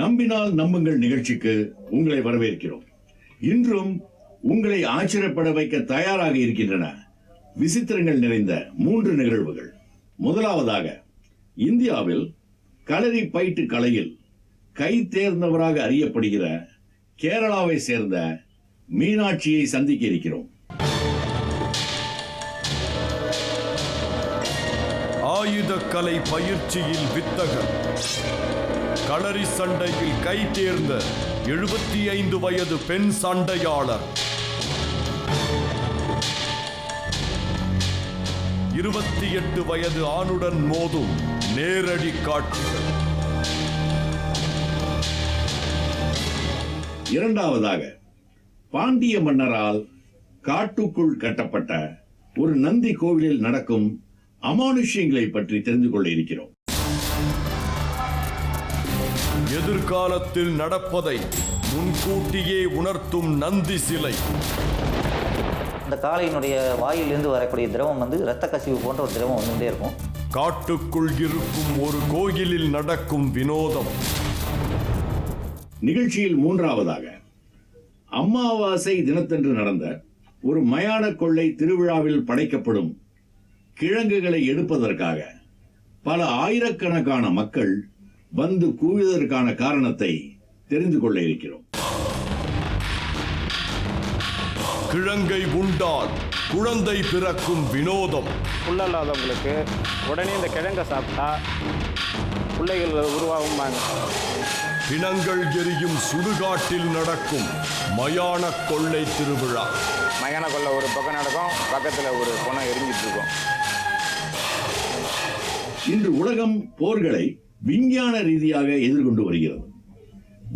நம்பினால் நம்புங்கள் நிகழ்ச்சிக்கு உங்களை வரவேற்கிறோம். இன்றும் உங்களை ஆச்சரியப்பட வைக்க தயாராக இருக்கின்றன விசித்திரங்கள் நிறைந்த 3 நிகழ்வுகள். முதலாவதாக, இந்தியாவில் களரி பயிற்று கலையில் கை தேர்ந்தவராக அறியப்படுகிற கேரளாவை சேர்ந்த மீனாட்சியை சந்திக்க இருக்கிறோம். ஆயுத கலை பயிற்சியில் வித்தகர், களரி சண்டையில் கை தேர்ந்த 75 வயது பெண் சண்டையாளர், 28 வயது ஆணுடன் மோதும் நேரடி காட்சிகள். இரண்டாவதாக, பாண்டிய மன்னரால் காட்டுக்குள் கட்டப்பட்ட ஒரு நந்தி கோவிலில் நடக்கும் அமானுஷ்யங்களை பற்றி தெரிந்து கொள்ள இருக்கிறோம். எதிர்காலத்தில் நடப்பதை முன்கூட்டியே உணர்த்தும் நந்தி சிலை. இந்த காளையினுடைய வாயிலிருந்து வரக்கூடிய திரவம் இரத்த கசிவு போன்ற ஒரு திரவம் வந்துட்டே இருக்கும். காட்டுக்குள் இருக்கும் ஒரு கோயிலில் நடக்கும் வினோதம். நிகழ்ச்சியில் மூன்றாவதாக, அமாவாசை தினத்தன்று நடந்த ஒரு மயான கொள்ளை திருவிழாவில் படைக்கப்படும் கிழங்குகளை எடுப்பதற்காக பல ஆயிரக்கணக்கான மக்கள் வந்து கூவியதற்கான காரணத்தை தெரிந்து கொள்ள இருக்கிறோம். கிழங்கை உண்டால் குழந்தை பிறக்கும் வினோதம். புள்ளல்லாதவங்களுக்கு உடனே இந்த கிழங்கை சாப்பிட்டா பிள்ளைகள் உருவாகும்பாங்க. பிணங்கள் எரியும் சுடுகாட்டில் நடக்கும் மயான கொள்ளை திருவிழா. மயான கொள்ளை ஒரு பக்கம் நடக்கும், பக்கத்தில் ஒரு பொணம் எரிஞ்சிட்டு இருக்கும். இன்று உலகம் போர்களை விஞ்ஞான ரீதியாக எதிர்கொண்டு வருகிறது.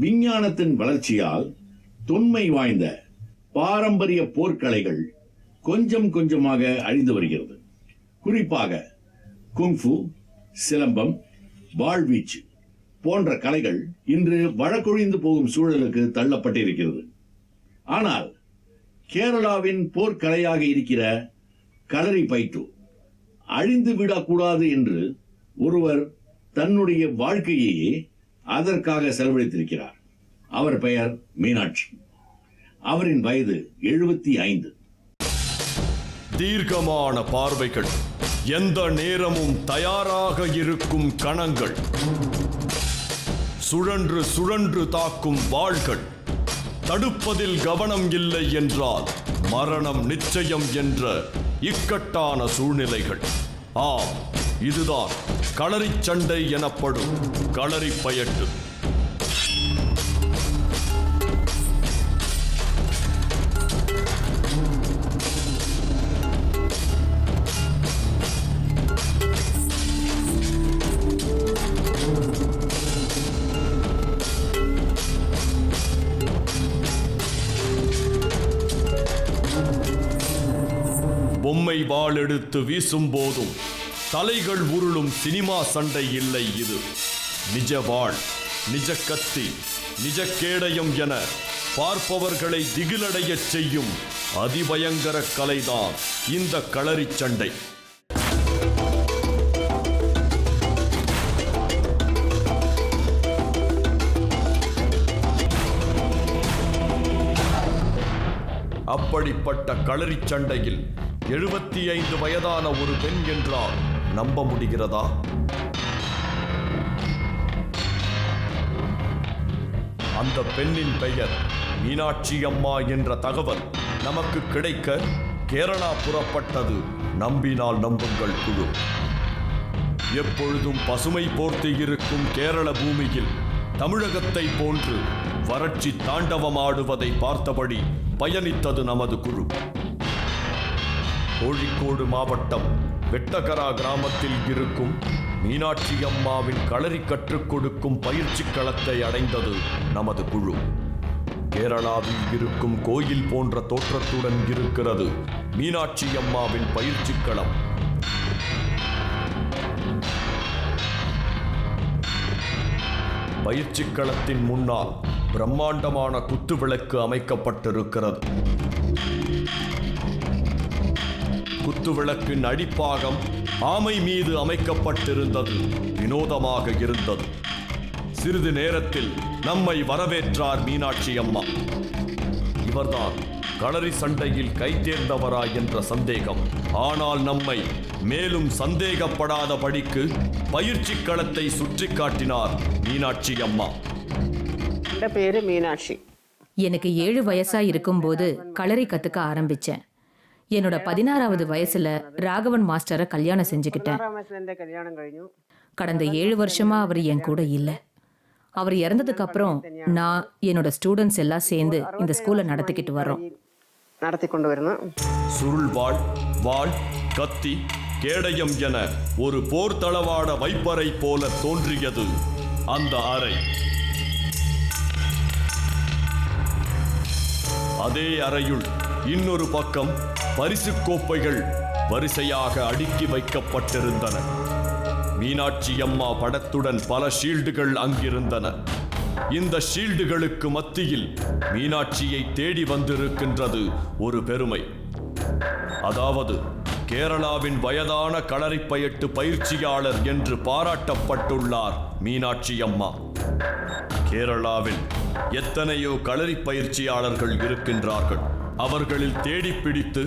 விஞ்ஞானத்தின் வளர்ச்சியால் தொன்மை வாய்ந்த பாரம்பரிய போர்க்கலைகள் கொஞ்சம் கொஞ்சமாக அழிந்து வருகிறது. குறிப்பாக குங்ஃபு, சிலம்பம், வாழ்வீச்சு போன்ற கலைகள் இன்று வழக்கொழிந்து போகும் சூழலுக்கு தள்ளப்பட்டிருக்கிறது. ஆனால் கேரளாவின் போர்க்கலையாக இருக்கிற களரி பயிற்று அழிந்து விடக்கூடாது என்று ஒருவர் தன்னுடைய வாழ்க்கையையே அதற்காக செலவழித்திருக்கிறார். அவர் பெயர் மீனாட்சி. அவரின் வயது 75. தீர்க்கமான பார்வைகள், எந்த நேரமும் தயாராக இருக்கும் கணங்கள், சுழன்று சுழன்று தாக்கும் வாள்கள், தடுப்பதில் கவனம் இல்லை என்றால் மரணம் நிச்சயம் என்ற இக்கட்டான சூழ்நிலைகள். ஆம், இதுதான் களரி சண்டை எனப்படும் களரி பயட்டு. பொம்மை வாள் எடுத்து வீசும் போதும் தலைகள் உருளும் சினிமா சண்டை இல்லை இது. நிஜ வாள், நிஜ கத்தி, நிஜ கேடயம் என பார்ப்பவர்களை திகிலடையச் செய்யும் அதிபயங்கர கலைதான் இந்த களரி சண்டை. அப்படிப்பட்ட களரி சண்டையில் 75 வயதான ஒரு பெண் என்றால் நம்ப முடிகிறதா? அந்த பெண்ணின் பெயர் மீனாட்சி அம்மா என்ற தகவல் நமக்கு கிடைக்க கேரளா புறப்பட்டது நம்பினால் நம்புங்கள் குழு. எப்பொழுதும் பசுமை போர்த்து இருக்கும் கேரள பூமியில் தமிழகத்தை போன்று வறட்சி தாண்டவமாடுவதை பார்த்தபடி பயணித்தது நமது குழு. கோழிக்கோடு மாவட்டம் வெட்டகரா கிராமத்தில் இருக்கும் மீனாட்சி அம்மாவின் களரி கற்றுக் கொடுக்கும் பயிற்சி களத்தை அடைந்தது நமது குழு. கேரளாவில் இருக்கும் கோயில் போன்ற தோற்றத்துடன் இருக்கிறது மீனாட்சி அம்மாவின் பயிற்சி களம். பயிற்சி களத்தின் முன்னால் பிரம்மாண்டமான குத்துவிளக்கு அமைக்கப்பட்டிருக்கிறது. குத்துவிளக்கின் அடிப்பாகம் ஆமை மீது அமைக்கப்பட்டிருந்தது. வினோதமாக இருந்தது. சிறிது நேரத்தில் நம்மை வரவேற்றார் மீனாட்சி அம்மா. இவர்தான் களரி சண்டையில் கை தேர்ந்தவரா என்ற சந்தேகம். ஆனால் நம்மை மேலும் சந்தேகப்படாதபடிக்கு பயிற்சி களத்தை சுற்றி காட்டினார் மீனாட்சி அம்மா. என் பேரு மீனாட்சி. எனக்கு 7 வயசா இருக்கும்போது களரி கத்துக்க ஆரம்பிச்சேன். என்னோட 16வது வயசுல ராகவன் மாஸ்டரை கல்யாணம் செஞ்சுக்கிட்டேன். கல்யாணம் കഴിഞ്ഞു. கடந்த 7 வருஷமா அவர் என் கூட இல்ல. அவர் இறந்ததுக்கு அப்புறம் நான் என்னோட ஸ்டூடெண்ட்ஸ் எல்லாம் சேர்ந்து இந்த ஸ்கூலை நடத்திக்கிட்டு வரோம். நடத்தி கொண்டு வரணும். சுருள்வாள், வாள், கத்தி, கேடயம் என ஒரு போர் தளவாட வைப்பறை போல தோன்றியது அந்த அறை. அதே அறையுள் இன்னொரு பக்கம் பரிசு கோப்பைகள் வரிசையாக அடுக்கி வைக்கப்பட்டிருந்தன. மீனாட்சி அம்மா படத்துடன் பல ஷீல்டுகள் அங்கிருந்தன. இந்த ஷீல்டுகளுக்கு மத்தியில் மீனாட்சியை தேடி வந்திருக்கின்றது ஒரு பெருமை. அதாவது கேரளாவின் வயதான களரிப்பயட்டு பயிற்சியாளர் என்று பாராட்டப்பட்டுள்ளார் மீனாட்சி அம்மா. கேரளாவில் எத்தனையோ களரி பயிற்சியாளர்கள் இருக்கின்றார்கள். அவர்களில் தேடி பிடித்து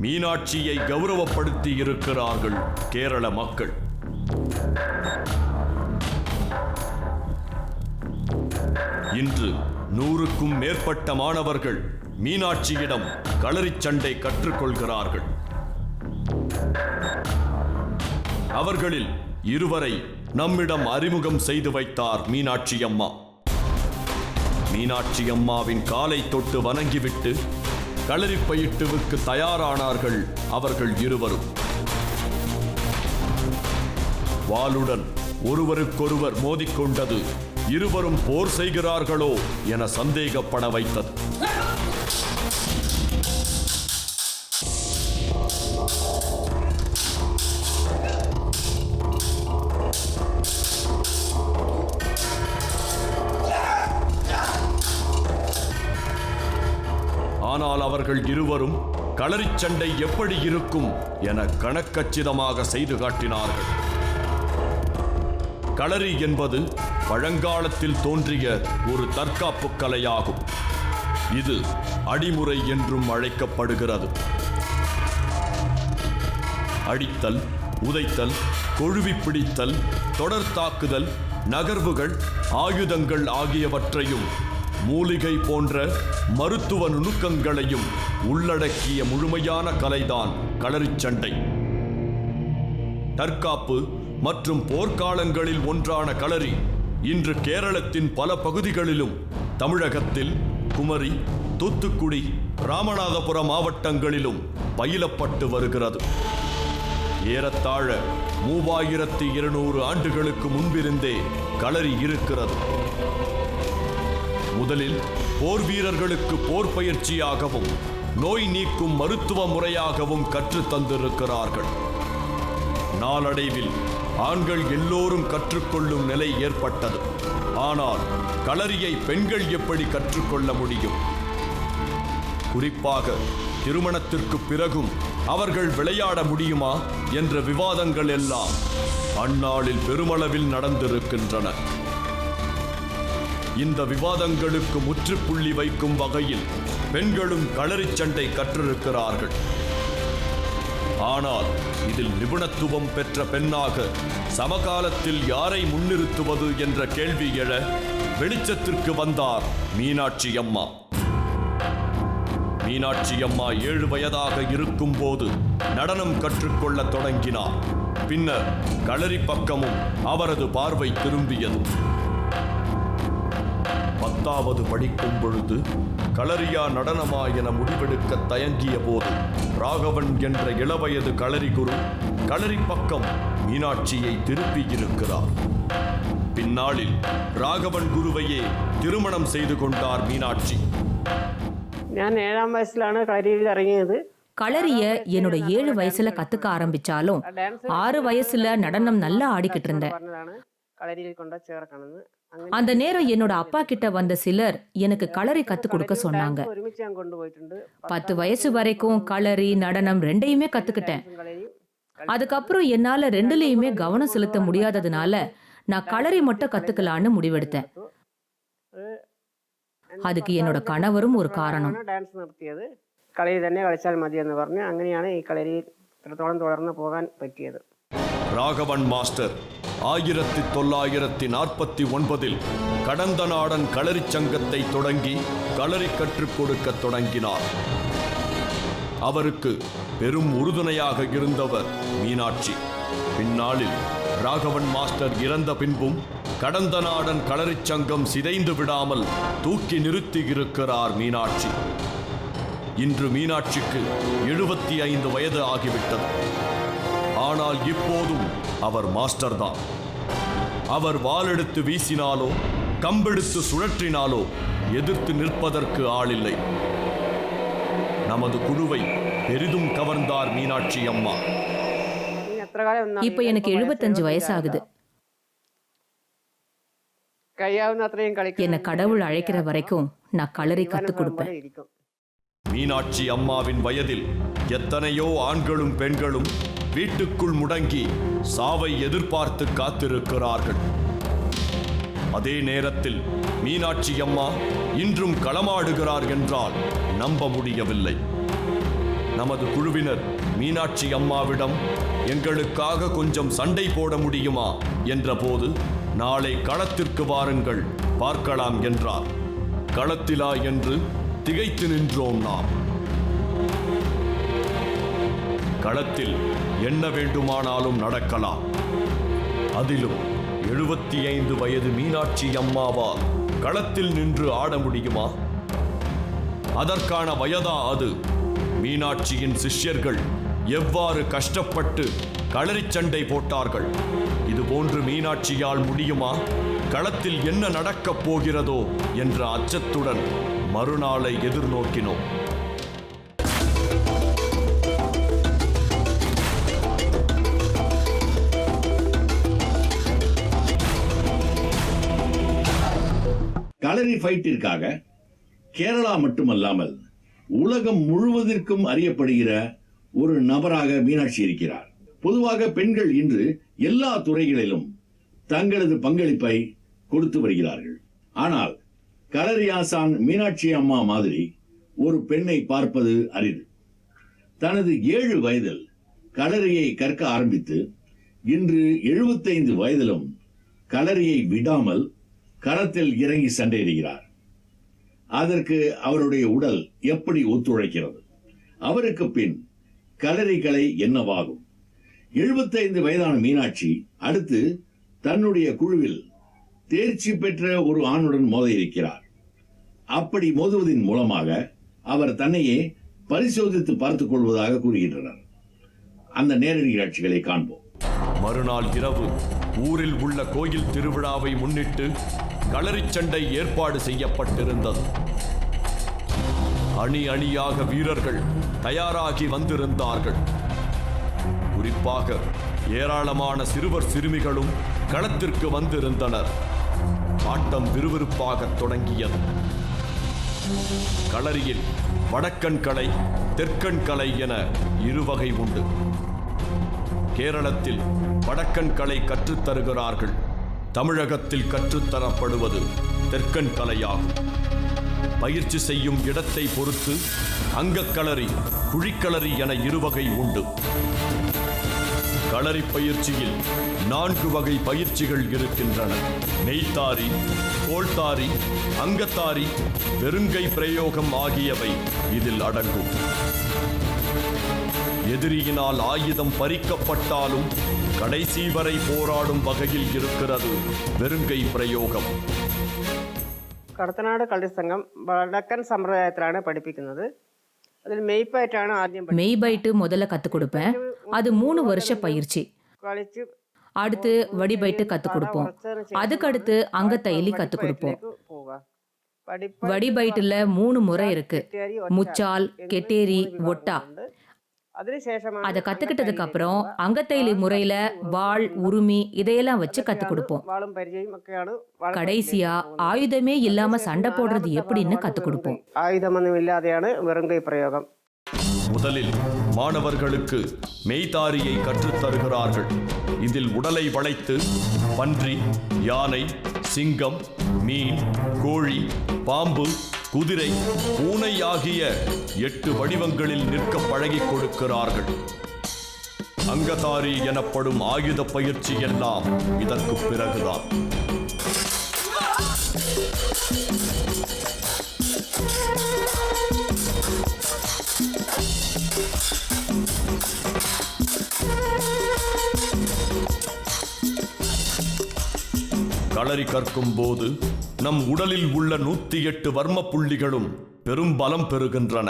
மீனாட்சியை கௌரவப்படுத்தி இருக்கிறார்கள் கேரள மக்கள். இன்று 100க்கும் மேற்பட்ட மாணவர்கள் மீனாட்சியிடம் களரிச் சண்டை கற்றுக்கொள்கிறார்கள். அவர்களில் 2 நம்மிடம் அறிமுகம் செய்து வைத்தார் மீனாட்சி அம்மா. மீனாட்சி அம்மாவின் காலை தொட்டு வணங்கிவிட்டு களரிப்பயிட்டுவுக்கு தயாரானார்கள் அவர்கள் 2. வாளுடன் ஒருவருக்கொருவர் மோதிக்கொண்டது இருவரும் போர் செய்கிறார்களோ என சந்தேகப்பட வைத்தது. ஆனால் அவர்கள் 2 களரிச் சண்டை எப்படி இருக்கும் என கணக்கச்சிதமாக செய்து காட்டினார்கள். களரி என்பது பழங்காலத்தில் தோன்றிய ஒரு தற்காப்பு கலையாகும். இது அடிமுறை என்றும் அழைக்கப்படுகிறது. அடித்தல், உதைத்தல், கொழுவி பிடித்தல், தொடர் தாக்குதல், நகர்வுகள், ஆயுதங்கள் ஆகியவற்றையும் மூலிகை போன்ற மருத்துவ நுணுக்கங்களையும் உள்ளடக்கிய முழுமையான கலைதான் களரிச் சண்டை. தற்காப்பு மற்றும் போர்க்காலங்களில் ஒன்றான களரி இன்று கேரளத்தின் பல பகுதிகளிலும் தமிழகத்தில் குமரி, தூத்துக்குடி, ராமநாதபுரம் மாவட்டங்களிலும் பயிலப்பட்டு வருகிறது. ஏறத்தாழ 3200 ஆண்டுகளுக்கு முன்பிருந்தே களரி இருக்கிறது. முதலில் போர் வீரர்களுக்கு போர் பயிற்சியாகவும் நோய் நீக்கும் மருத்துவ முறையாகவும் கற்றுத் தந்திருக்கிறார்கள். நாளடைவில் ஆண்கள் எல்லோரும் கற்றுக்கொள்ளும் நிலை ஏற்பட்டது. ஆனால் களரியை பெண்கள் எப்படி கற்றுக்கொள்ள முடியும்? குறிப்பாக திருமணத்திற்கு பிறகும் அவர்கள் விளையாட முடியுமா என்ற விவாதங்கள் எல்லாம் அந்நாளில் பெருமளவில் நடந்திருக்கின்றன. இந்த விவாதங்களுக்கு முற்றுப்புள்ளி வைக்கும் வகையில் பெண்களும் களரிச் சண்டை கற்றிருக்கிறார்கள். ஆனால் இதில் நிபுணத்துவம் பெற்ற பெண்ணாக சமகாலத்தில் யாரை முன்னிறுத்துவது என்ற கேள்வி எழ வெளிச்சத்திற்கு வந்தார் மீனாட்சி அம்மா. மீனாட்சி அம்மா 7 வயதாக இருக்கும் போது நடனம் கற்றுக்கொள்ள தொடங்கினார். பின்னர் களரி பக்கமும் அவரது பார்வை திரும்பியது. 10வது படிக்கும் பொழுது களரியா நடனமா என முடிவெடுக்க தயங்கிய போது ராகவன் என்ற இளவயது களரி குரு களரி பக்கம் மீனாட்சியை திருப்பியிருக்கிறார். பின்னாளில் ராகவன் குருவையே திருமணம் செய்து கொண்டார் மீனாட்சி. ഞാൻ 7ஆம் வயசுലാണ് களரியில் இறங்கியது. களரிய என்னோட 7 வயசுல கத்துக்க ஆரம்பிச்சாலும் 6 வயசுல நடனம் நல்லா ஆடிக்கிட்டு இருந்தேன். களரியில் கொண்டு சேர்க்கணும்னு அந்த நேரம் என்னோட அப்பா கிட்ட வந்த சிலர் எனக்கு களரி கத்து கொடுக்க சொன்னாங்க. 10 வயசு வரைக்கும் களரி, நடனம் 2யுமே கத்துக்கிட்டேன். அதுக்கப்புறம் என்னால 2லயுமே கவனம் செலுத்த முடியாததுனால நான் களரி மட்டும் கத்துக்கலான்னு முடிவெடுத்தேன். அதுக்கு என்னோட கணவரும் ஒரு காரணம். ഡാൻസ് നിർത്തിയത് കളരി തന്നെ കളിച്ചാൽ മതിയെന്ന് പറഞ്ഞ് അങ്ങനെയാണ് ഈ കളരിയിൽ ഇത്രത്തോളം തുടർന്ന് പോകാൻ പറ്റിയത്. ராகவன் மாஸ்டர் 1949 கடந்த நாடன் களரி சங்கத்தை தொடங்கி களரி கற்றுக் கொடுக்க தொடங்கினார். அவருக்கு பெரும் உறுதுணையாக இருந்தவர் மீனாட்சி. பின்னாளில் ராகவன் மாஸ்டர் இறந்த பின்பும் கடந்த நாடன் களரி சங்கம் சிதைந்து விடாமல் தூக்கி நிறுத்தி இருக்கிறார் மீனாட்சி. இன்று மீனாட்சிக்கு 75 வயது ஆகிவிட்டது. ஆனால் இப்போதும் அவர் மாஸ்டர் தான். அவர் வாளெடுத்து வீசினாலோ கம்பெடுத்து சுழற்றினாலோ எதிர்த்து நிற்பதற்கு ஆளில்லை. நமது குழுவை பெரிதும் கவர்ந்தார் மீனாட்சி அம்மா. இப்ப எனக்கு 75 வயசாகுது. என்ன கடவுள் அழைக்கிற வரைக்கும் நான் களரி கத்துக் கொடுப்பேன். மீனாட்சி அம்மாவின் வயதில் எத்தனையோ ஆண்களும் பெண்களும் வீட்டுக்குள் முடங்கி சாவை எதிர்பார்த்து காத்திருக்கிறார்கள். அதே நேரத்தில் மீனாட்சி அம்மா இன்றும் களமாடுகிறார் என்றால் நம்ப முடியவில்லை. நமது குழுவினர் மீனாட்சி அம்மாவிடம் எங்களுக்காக கொஞ்சம் சண்டை போட முடியுமா என்றபோது, நாளை களத்திற்கு வாருங்கள் பார்க்கலாம் என்றார். களத்திலா என்று திகைத்து நின்றோம் நாம். களத்தில் என்ன வேண்டுமானாலும் நடக்கலாம். அதிலும் 75 வயது மீனாட்சி அம்மாவால் களத்தில் நின்று ஆட முடியுமா? அதற்கான வயதா அது? மீனாட்சியின் சிஷ்யர்கள் எவ்வாறு கஷ்டப்பட்டு களரி சண்டை போட்டார்கள். இதுபோன்று மீனாட்சியால் முடியுமா? களத்தில் என்ன நடக்கப் போகிறதோ என்ற அச்சத்துடன் மறுநாளை எதிர்நோக்கினோம். களரி ஃபைட்டிற்காக கேரளா மட்டுமல்லாமல் உலகம் முழுவதற்கும் அறியப்படுகிற ஒரு நபராக மீனாட்சி இருக்கிறார். பொதுவாக பெண்கள் இன்று எல்லா துறைகளிலும் தங்களது பங்களிப்பை கொடுத்து வருகிறார்கள். ஆனால் களரி ஆசான் மீனாட்சி அம்மா மாதிரி ஒரு பெண்ணை பார்ப்பது அரிது. தனது 7 வயதில் களரியை கற்க ஆரம்பித்து இன்று 75 வயதிலும் களரியை விடாமல் களத்தில் இறங்கி சண்டையிடுகிறார். அதற்கு அவருடைய உடல் எப்படி ஒத்துழைக்கிறது? அவருக்கு பின் களரி கலை என்னவாகும்? 75 வயதான மீனாட்சி அடுத்து தன்னுடைய குழுவில் தேர்ச்சி பெற்ற ஒரு ஆணுடன் மோத இருக்கிறார். அப்படி மோதுவதன் மூலமாக அவர் தன்னையே பரிசோதித்து பார்த்துக் கொள்வதாக கூறுகின்றனர். அந்த நேரடி காட்சிகளை காண்போம். மறுநாள் இரவு ஊரில் உள்ள கோயில் திருவிழாவை முன்னிட்டு களரி சண்டை ஏற்பாடு செய்யப்பட்டிருந்தது. அணி அணியாக வீரர்கள் தயாராகி வந்திருந்தார்கள். குறிப்பாக ஏராளமான சிறுவர் சிறுமிகளும் களத்திற்கு வந்திருந்தனர். ஆட்டம் விறுவிறுப்பாக தொடங்கியது. களரியில் வடக்கன் கலை, தெற்கன் கலை என 2 வகை உண்டு. கேரளத்தில் வடக்கன் கலை கற்றுத்தருகிறார்கள். தமிழகத்தில் கற்றுத்தரப்படுவது தெற்கன் கலையாகும். பயிற்சி செய்யும் இடத்தை பொறுத்து அங்கக்களரி, குழிக்களரி என 2 வகை உண்டு. களரி பயிற்சியில் 4 வகை பயிற்சிகள் இருக்கின்றன. நெய்த்தாரி, கோல்தாரி, அங்கத்தாரி, வெறுங்கை பிரயோகம் ஆகியவை இதில் அடங்கும். எதிரியினால் ஆயுதம் பறிக்கப்பட்டாலும் கடைசி வரை போராடும் வகையில் இருக்கிறது வெறுங்கை பிரயோகம். കടത്തനാട് കളരി സംഘം വടക്കൻ സമ്പ്രദായത്തിലാണ് പഠിപ്പിക്കുന്നത്. അതിൽ മെയ്പായിട്ടാണ് ആദ്യം மெய்பைட்டு முதல்ல கத்துக் கொடுப்பேன். அது 3 வருஷ பயிற்சி. കളിച്ച് அடுத்து வடிபைட்டு கத்துக் கொடுப்போம். அதுக்கு அடுத்து அங்கத்தைலி கத்துக் கொடுப்போம். പോവുക. வடிபைட்டுல 3 முறை இருக்கு. முச்சால், கெட்டேரி, ஒட்டா. അതിനുശേഷമാണ് அதை கத்துக்கிட்டதுக்கு அப்புறம் அங்கத்தைலி முறையில வாள், உருமி இதையெல்லாம் வச்சு கத்துக் கொடுப்போம். വാളും പരിചയം ഒക്കെയാണ്. கடைசியா ஆயுதமே இல்லாம சண்டை போடுறது எப்படின்னு கத்துக் கொடுப்போம். ആയുധമൊന്നും ഇല്ലാതെയാണ് വെറുങ്കൈ പ്രയോഗം. முதலில் மாணவர்களுக்கு மெய்தாரியை கற்றுத் தருகிறார்கள். இதில் உடலை வளைத்து பன்றி, யானை, சிங்கம், மீன், கோழி, பாம்பு, குதிரை, பூனை ஆகிய 8 வடிவங்களில் நிற்க பழகிக் கொடுக்கிறார்கள். அங்கதாரி எனப்படும் ஆயுத பயிற்சி எல்லாம் இதற்கு பிறகுதான். களரி கற்கும் போது நம் உடலில் உள்ள 108 வர்ம புள்ளிகளும் பெரும் பலம் பெறுகின்றன.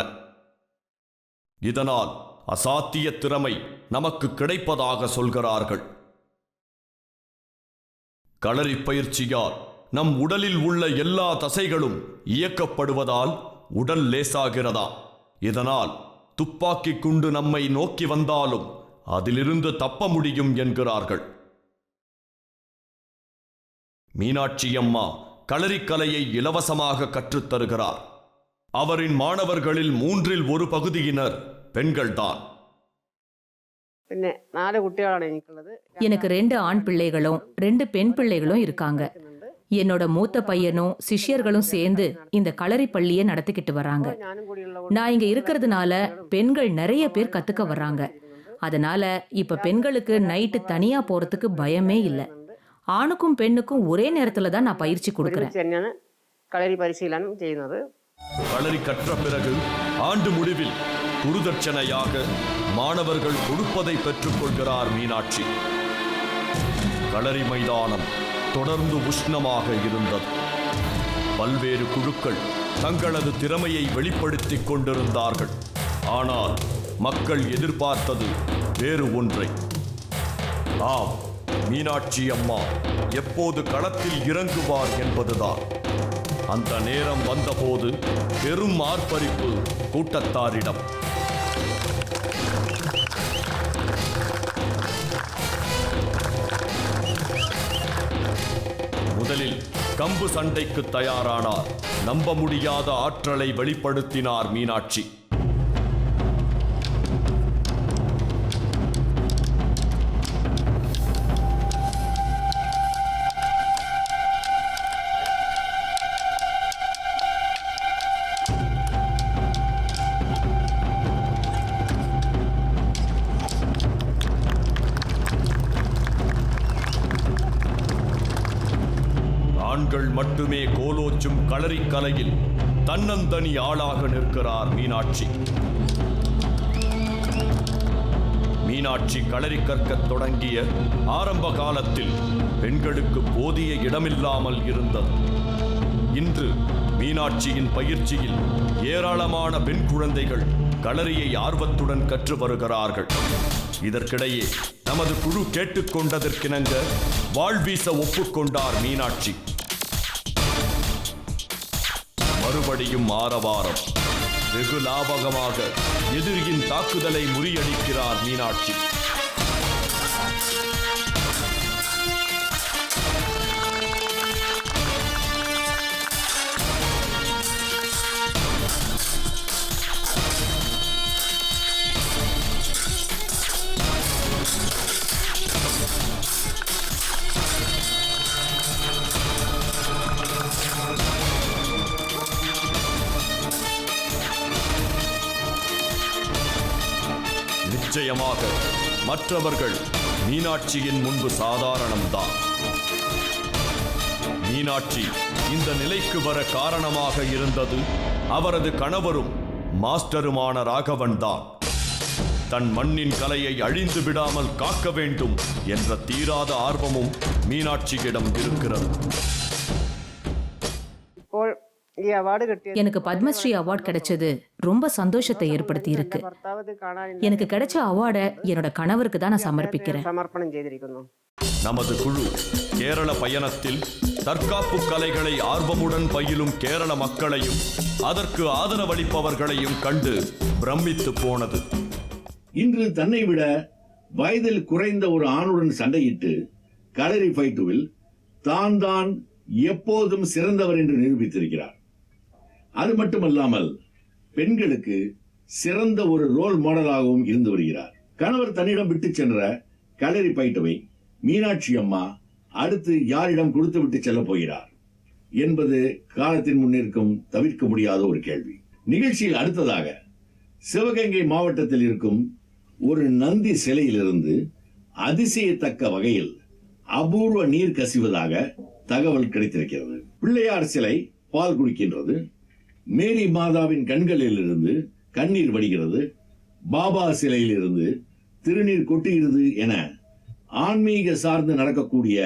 இதனால் அசாத்திய திறமை நமக்கு கிடைப்பதாக சொல்கிறார்கள். களரி பயிற்சியால் நம் உடலில் உள்ள எல்லா தசைகளும் இயக்கப்படுவதால் உடல் லேசாகிறதா. இதனால் துப்பாக்கி குண்டு நம்மை நோக்கி வந்தாலும் அதிலிருந்து தப்ப முடியும் என்கிறார்கள். மீனாட்சி அம்மா களரிக்கலையை இலவசமாக கற்றுத்தருகிறார். அவரின் மாணவர்களில் 1/3 பகுதியினர் பெண்கள்தான். പിന്നെ 4 കുട്ടികളാണ് എനിക്കുള്ളത്. எனக்கு 2 ஆண் பிள்ளைகளும் 2 பெண் பிள்ளைகளும் இருக்காங்க. என்னோட மூத்த பையனும் சிஷ்யர்களும் சேர்ந்து இந்த களரி பள்ளியை நடத்திக்கிட்டு வராங்க. ഞാനും കൂടിയുള്ള நான் இங்க இருக்கிறதுனால பெண்கள் நிறைய பேர் கத்துக்க வர்றாங்க. அதனால இப்ப பெண்களுக்கு நைட்டு தனியா போறதுக்கு பயமே இல்லை. ஆணுக்கும் பெண்ணுக்கும் ஒரே நேரத்துல தான் நான் பயிற்சி கொடுக்கிறேன். ഒരുമിച്ച് തന്നെയാണ് കളരി പരിശീലനം ചെയ്യുന്നത്. களரி கற்ற பிறகு ஆண்டு முடிவில் குருதட்சணையாக மாணவர்கள் கொடுப்பதை பெற்றுக் கொள்கிறார் மீனாட்சி. களரி மைதானம் தொடர்ந்து உஷ்ணமாக இருந்தது. பல்வேறு குழுக்கள் தங்களது திறமையை வெளிப்படுத்திக் கொண்டிருந்தார்கள். ஆனால் மக்கள் எதிர்பார்த்தது வேறு ஒன்றை. ஆம், மீனாட்சி அம்மா எப்போது களத்தில் இறங்குவார் என்பதுதான். அந்த நேரம் வந்தபோது பெரும் ஆர்ப்பரிப்பு கூட்டத்தாரிடம். முதலில் கம்பு சண்டைக்கு தயாரானார். நம்ப முடியாத ஆற்றலை வெளிப்படுத்தினார் மீனாட்சி. ஆண்கள் மட்டுமே கோலோச்சும் களரிக்கலையில் தன்னந்தனி ஆளாக நிற்கிறார் மீனாட்சி. மீனாட்சி களரி கற்கத் தொடங்கிய ஆரம்ப காலத்தில் பெண்களுக்கு போதிய இடமில்லாமல் இருந்தது. இன்று மீனாட்சியின் பயிற்சியில் ஏராளமான பெண் குழந்தைகள் களரியை ஆர்வத்துடன் கற்று வருகிறார்கள். இதற்கிடையே நமது குழு கேட்டுக்கொண்டதற்கிணங்க வாழ்வீச ஒப்புக்கொண்டார் மீனாட்சி. மறுபடியும் ஆரவாரம். வெகு லாபகமாக எதிரியின் தாக்குதலை முறியடிக்கிறார் மீனாட்சி. நிச்சயமாக மற்றவர்கள் மீனாட்சியின் முன்பு சாதாரணம்தான். மீனாட்சி இந்த நிலைக்கு வர காரணமாக இருந்தது அவரது கணவரும் மாஸ்டருமான ராகவன் தான். தன் மண்ணின் கலையை அழிந்து விடாமல் காக்க வேண்டும் என்ற தீராத ஆர்வமும் மீனாட்சியிடம் இருக்கிறது. ഇപ്പോൾ ഈ അവാർഡ് കിട്ടിയ எனக்கு பத்மஸ்ரீ அவார்ட் கிடைச்சது ரொம்ப சந்தோஷத்தை ஏற்படுத்தி இருக்கு. ഭർത്താവ് ഇത് കാണാൻ எனக்கு கிடைச்ச அவார்டை என்னோட கணவருக்கு தான் நான் சமர்ப்பிக்கிறேன். സമർപ്പണം ചെയ്തിരിക്കുന്നു. நமது குழு கேரள பயணத்தில் தற்காப்பு கலைகளை ஆர்வமுடன் பயிலும் கேரள மக்களையும் அதற்கு ஆதரவளிப்பவர்களையும் கண்டு பிரமித்து போனது. இன்று தன்னை விட வயதில் குறைந்த ஒரு ஆணுடன் சண்டையிட்டு களரி ஃபைட்டுவில் தான் எப்போதும் சிறந்தவர் என்று நிரூபித்திருக்கிறார். அது மட்டுமல்லாமல் பெண்களுக்கு சிறந்த ஒரு ரோல் மாடலாகவும் இருந்து வருகிறார். கணவர் தன்னிடம் விட்டு சென்ற களரி ஃபைட்டுவை மீனாட்சி அம்மா அடுத்து யாரிடம் கொடுத்துவிட்டு செல்லப் போகிறார் என்பது காலத்தின் முன்னிற்கும் தவிர்க்க முடியாத ஒரு கேள்வி. நிகழ்ச்சியில் அடுத்ததாக சிவகங்கை மாவட்டத்தில் இருக்கும் ஒரு நந்தி சிலையிலிருந்து அதிசயத்தக்க வகையில் அபூர்வ நீர் கசிவதாக தகவல் கிடைத்திருக்கிறது. பிள்ளையார் சிலை பால் குடிக்கின்றது, மேரி மாதாவின் கண்களில் இருந்து கண்ணீர் வடிகிறது, பாபா சிலையில் இருந்து திருநீர் கொட்டுகிறது என ஆன்மீக சார்ந்து நடக்கக்கூடிய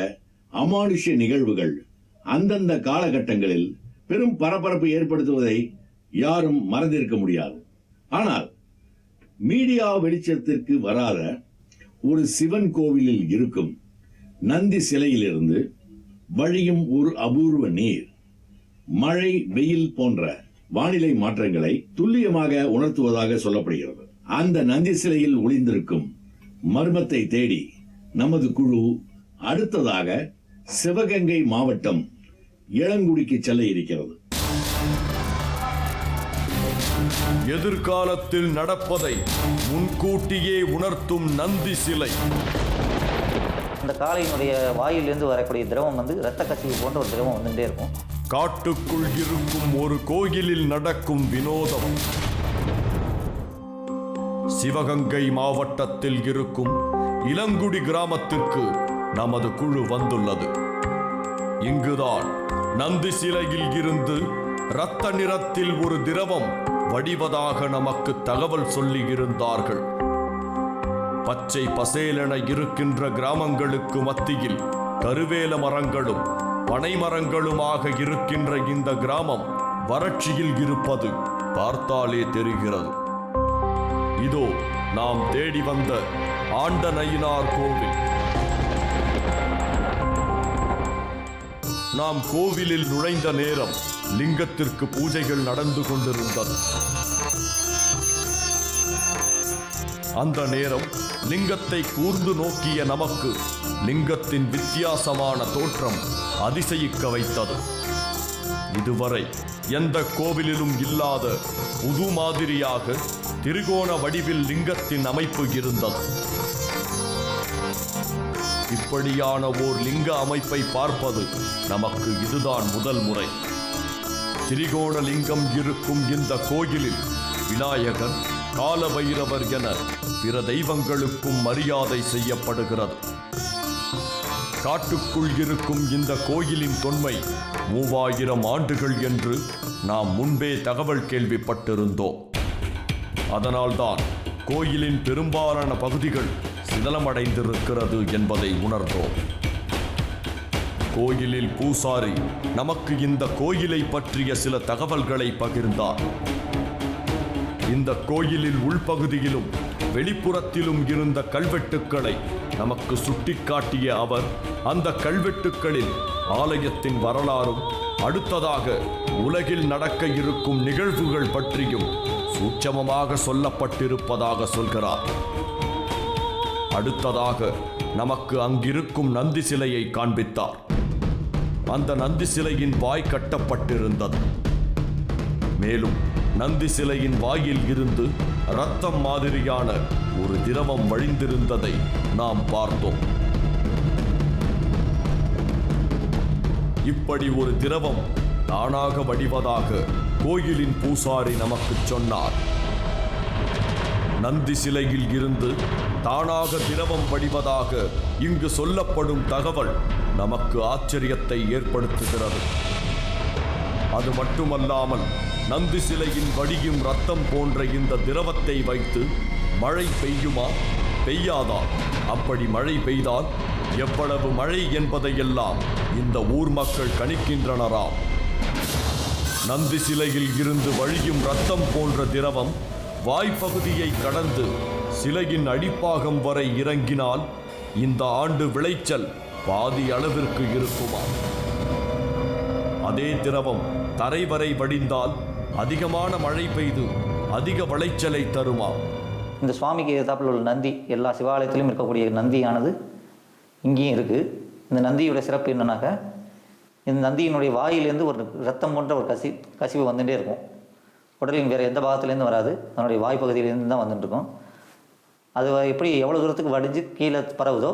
அமானுஷ்ய நிகழ்வுகள் அந்தந்த காலகட்டங்களில் பெரும் பரபரப்பு ஏற்படுத்துவதை யாரும் மறந்திருக்க முடியாது. ஆனால் மீடியா வெளிச்சத்திற்கு வராத ஒரு சிவன் கோவிலில் இருக்கும் நந்தி சிலையிலிருந்து வழியும் ஒரு அபூர்வ நீர் மழை, வெயில் போன்ற வானிலை மாற்றங்களை துல்லியமாக உணர்த்துவதாக சொல்லப்படுகிறது. அந்த நந்தி சிலையில் ஒளிந்திருக்கும் மர்மத்தை தேடி நமது குழு அடுத்ததாக சிவகங்கை மாவட்டம் இளங்குடிக்கு செல்ல இருக்கிறது. எதிர்காலத்தில் நடப்பதை முன்கூட்டியே உணர்த்தும் நந்தி சிலை. இந்த காளையினுடைய வாயிலிருந்து வரக்கூடிய திரவம் வந்து இரத்த கசிவு போன்ற ஒரு திரவம் வந்துகிட்டே இருக்கும். காட்டுக்குள் இருக்கும் ஒரு கோயிலில் நடக்கும் வினோதம். சிவகங்கை மாவட்டத்தில் இருக்கும் இளங்குடி கிராமத்திற்கு நமது குழு வந்துள்ளது. இங்குதான் நந்தி சிலையில் இருந்து இரத்த நிறத்தில் ஒரு திரவம் வடிவதாக நமக்கு தகவல் சொல்லி இருந்தார்கள். பச்சை பசேலென இருக்கின்ற கிராமங்களுக்கு மத்தியில் கருவேல மரங்களும் பனை மரங்களுமாக இருக்கின்ற இந்த கிராமம் வறட்சியில் இருப்பது பார்த்தாலே தெரிகிறது. இதோ நாம் தேடி வந்த ஆண்டநயினார் கோவில். நாம் கோவிலில் நுழைந்த நேரம் லிங்கத்திற்கு பூஜைகள் நடந்து கொண்டிருந்தது. அந்த நேரம் லிங்கத்தை கூர்ந்து நோக்கிய நமக்கு லிங்கத்தின் வித்தியாசமான தோற்றம் அதிசயிக்க வைத்தது. இதுவரை எந்த கோவிலிலும் இல்லாத புது மாதிரியாக திரிகோண வடிவில் லிங்கத்தின் அமைப்பு இருந்தது. இப்படியான ஓர் லிங்க அமைப்பை பார்ப்பது நமக்கு இதுதான் முதல் முறை. திரிகோண லிங்கம் இருக்கும் இந்த கோயிலில் விநாயகர், கால பைரவர் என பிற தெய்வங்களுக்கும் மரியாதை செய்யப்படுகிறது. காட்டுக்குள் இருக்கும் இந்த கோயிலின் தொன்மை 3000 ஆண்டுகள் என்று நாம் முன்பே தகவல் கேள்விப்பட்டிருந்தோம். அதனால்தான் கோயிலின் பெரும்பாலான பகுதிகள் சிதலமடைந்திருக்கிறது என்பதை உணர்ந்தோம். கோயிலில் பூசாரி நமக்கு இந்த கோயிலை பற்றிய சில தகவல்களை பகிர்ந்தார். இந்த கோயிலில் உள்பகுதியிலும் வெளிப்புறத்திலும் இருந்த கல்வெட்டுக்களை நமக்கு சுட்டிக்காட்டிய அவர் அந்த கல்வெட்டுக்களில் ஆலயத்தின் வரலாறும் அடுத்ததாக உலகில் நடக்க இருக்கும் நிகழ்வுகள் பற்றியும் சூட்சமமாக சொல்லப்பட்டிருப்பதாக சொல்கிறார். அடுத்ததாக நமக்கு அங்கிருக்கும் நந்தி சிலையை காண்பித்தார். அந்த நந்தி சிலையின் வாய் கட்டப்பட்டிருந்தது. மேலும் நந்தி சிலையின் வாயில் இருந்து இரத்தம் மாதிரியான ஒரு திரவம் வழிந்திருந்ததை நாம் பார்த்தோம். இப்படி ஒரு திரவம் தானாக வடிவதாக கோயிலின் பூசாரி நமக்கு சொன்னார். நந்தி சிலையில் இருந்து தானாக திரவம் வடிவதாக இங்கு சொல்லப்படும் தகவல் நமக்கு ஆச்சரியத்தை ஏற்படுத்துகிறது. அது மட்டுமல்லாமல் நந்தி சிலையின் வடியும் ரத்தம் போன்ற இந்த திரவத்தை வைத்து மழை பெய்யுமா, பெய்யாதா, அப்படி மழை பெய்தால் எவ்வளவு மழை என்பதையெல்லாம் இந்த ஊர் மக்கள் கணிக்கின்றனராம். நந்தி சிலையில் இருந்து வழியும் ரத்தம் போன்ற திரவம் வாய்ப்பகுதியை கடந்து சிலையின் அடிப்பாகம் வரை இறங்கினால் இந்த ஆண்டு விளைச்சல் பாதி அளவிற்கு இருக்குமா? அதே திரவம் தரை வரை வடிந்தால் அதிகமான மழை பெய்து அதிக விளைச்சலை தருமா? இந்த சுவாமிக்கு எதிர்த்தாப்பில் உள்ள நந்தி எல்லா சிவாலயத்திலும் இருக்கக்கூடிய நந்தியானது இங்கேயும் இருக்குது. இந்த நந்தியோட சிறப்பு என்னன்னாக்கா, இந்த நந்தியினுடைய வாயிலேருந்து ஒரு ரத்தம் போன்ற ஒரு கசிவு வந்துகிட்டே இருக்கும். உடலின் வேறு எந்த பாகத்துலேருந்து வராது, அதனுடைய வாய்ப்பகுதியிலேருந்து தான் வந்துட்டுருக்கும். அது எப்படி எவ்வளோ தூரத்துக்கு வடிஞ்சு கீழே பரவுதோ